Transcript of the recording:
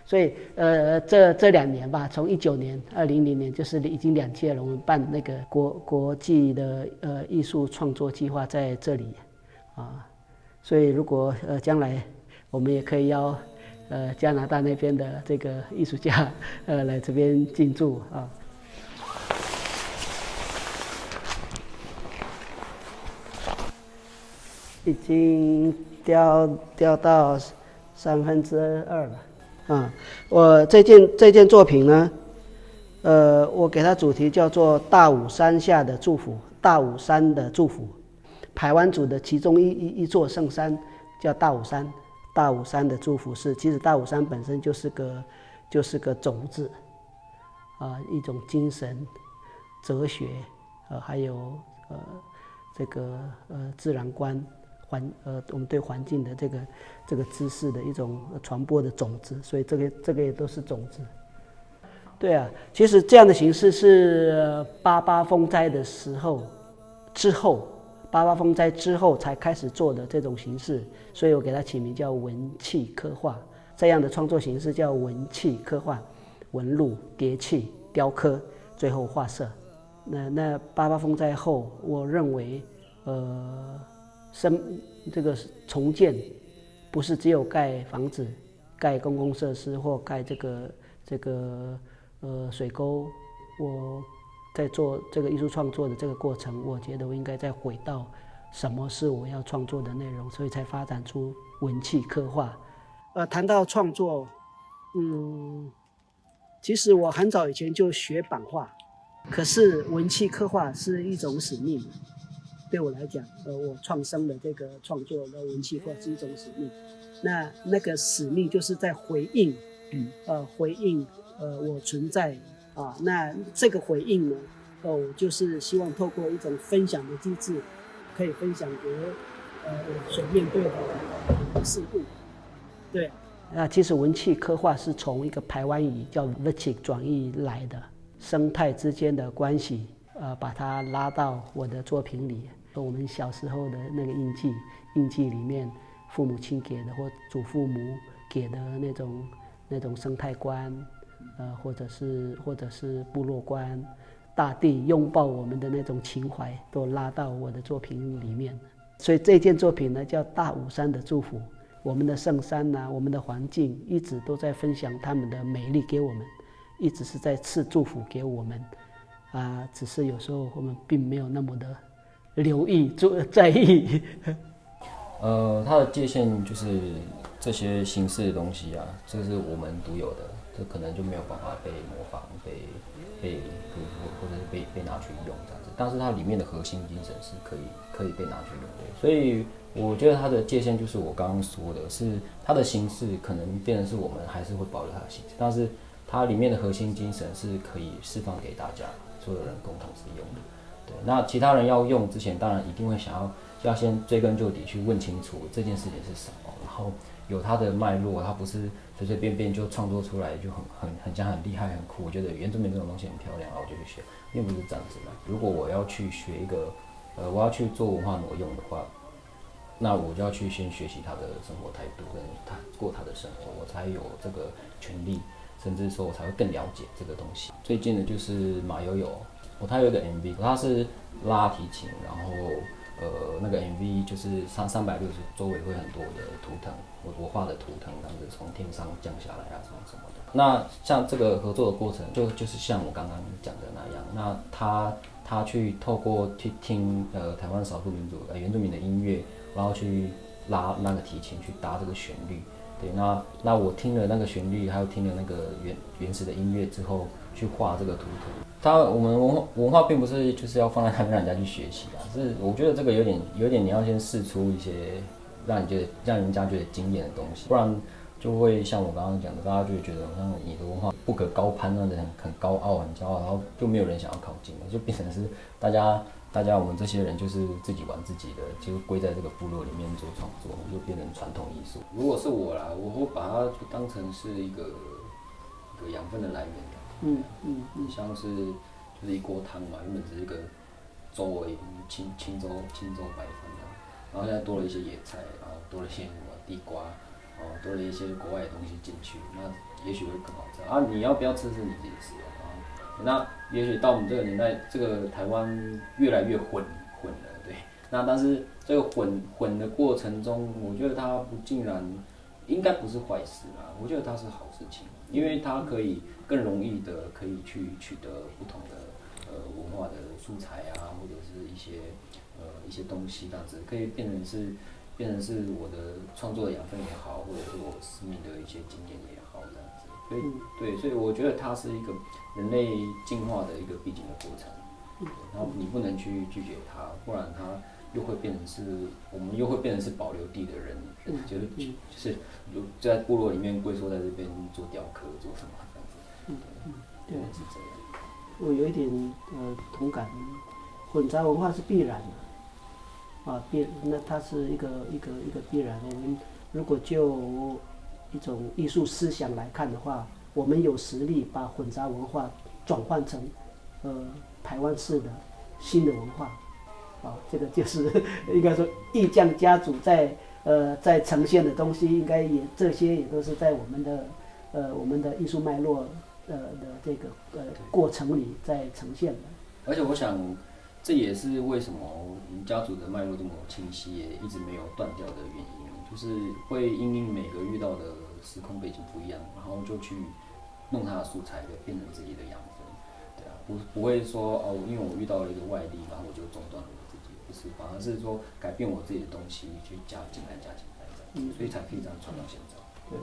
所以这2年吧，从19年、2020年，就是已经2届了，我们办那个国际的艺术创作计划在这里啊，所以如果将来我们也可以邀加拿大那边的这个艺术家来这边进驻啊。已经掉到2/3了，我这件作品呢，我给它主题叫做大武山下的祝福，大武山的祝福，排湾族的其中一座圣山叫大武山，大武山的祝福是，其实大武山本身就是个种子，一种精神、哲学，还有这个自然观。我们对环境的这个知识的一种传播的种子，所以这个也都是种子。对啊，其实这样的形式是88风灾的时候之后，88风灾之后才开始做的这种形式，所以我给它起名叫文气刻画。这样的创作形式叫文气刻画，纹路、叠砌、雕刻，最后画色。那88风灾后，我认为这个重建不是只有盖房子、盖公共设施或盖这个水沟。我在做这个艺术创作的这个过程，我觉得我应该再回到什么是我要创作的内容，所以才发展出文气刻画。谈到创作，其实我很早以前就学版画，可是文气刻画是一种使命。对我来讲，我创生的这个创作的文气刻画是一种使命。那个使命就是在回应，回应我存在啊。那这个回应呢，我就是希望透过一种分享的机制，可以分享给我所面对的事物。对，其实文气刻画是从一个排湾语叫 Vichik 转译来的，生态之间的关系。把它拉到我的作品里，我们小时候的那个印记里面，父母亲给的或祖父母给的那种生态观，或者是部落观，大地拥抱我们的那种情怀，都拉到我的作品里面。所以这件作品呢，叫大武山的祝福。我们的圣山啊，我们的环境一直都在分享他们的美丽给我们，一直是在赐祝福给我们。只是有时候我们并没有那么的留意、在意。它的界限就是这些形式的东西啊，这是我们独有的，这可能就没有办法被模仿、或者是被拿去用这样子。但是它里面的核心精神是可以被拿去用的。所以我觉得它的界限就是我刚刚说的，是它的形式可能变成是我们还是会保留它的形式，但是它里面的核心精神是可以释放给大家。所有人共同使用的，对。那其他人要用之前，当然一定会想要先追根究底去问清楚这件事情是什么，然后有它的脉络，它不是随随便便就创作出来就很像很厉害很酷。我觉得原住民这种东西很漂亮，然后我就去学，并不是这样子的。如果我要去学一个，我要去做文化挪用的话，那我就要去先学习他的生活态度，跟他过他的生活，我才有这个权利。甚至说我才会更了解这个东西。最近的就是马友友，他有一个 MV， 他是拉提琴，然后那个 MV 就是360周围会很多的图腾，我画的图腾，这样子从天上降下来啊什么的。那像这个合作的过程，就是像我刚刚讲的那样，那他去透过去听台湾少数民族原住民的音乐，然后去拉那个提琴去搭这个旋律。对，那我听了那个旋律，还有听了那个原始的音乐之后，去画这个图腾。我们文化并不是就是要放在那边让人家去学习啊，是我觉得这个有点你要先试出一些让人家觉得惊艳的东西，不然就会像我刚刚讲的，大家就会觉得好像你的文化不可高攀，让人很高傲、很骄傲，然后就没有人想要靠近了，就变成是大家我们这些人就是自己玩自己的，就归在这个部落里面做创作，就变成传统艺术。如果是我啦，我会把它就当成是一个养分的来源。像是就是一锅汤嘛，原本只是一个粥而已，青粥白饭这样，然后现在多了一些野菜，然后多了一些地瓜，多了一些国外的东西进去，那也许会更好吃啊。你要不要吃是你自己的事啊。那也许到我们这个年代，这个台湾越来越混了，对。那但是这个混的过程中，我觉得它不尽然应该不是坏事啦，我觉得它是好事情，因为它可以更容易的可以去取得不同的文化的素材啊，或者是一些东西这样子，可以变成是我的创作的养分也好，或者是我生命的一些经验也好这样子。所以对，所以我觉得它是一个人类进化的一个必经的过程，然后你不能去拒绝它，不然它又会变成是我们又会变成是保留地的人，就是在部落里面龟缩在这边做雕刻做什么这样子，对，是这样。我有一点同感，混杂文化是必然的，那它是一个必然。我们如果就一种艺术思想来看的话，我们有实力把混杂文化转换成台湾式的新的文化，这个就是应该说艺匠家族在呈现的东西，应该这些也都是在我们的艺术脉络的这个过程里在呈现的。而且我想，这也是为什么我们家族的脉络这么清晰，也一直没有断掉的原因，就是会因每个遇到的时空背景不一样，然后就去弄它的素材，变成自己的养分，对啊，不会说因为我遇到了一个外力，然后我就中断了我自己，不是，反而是说改变我自己的东西，去加进来这样，所以才可以这样传到现在。对，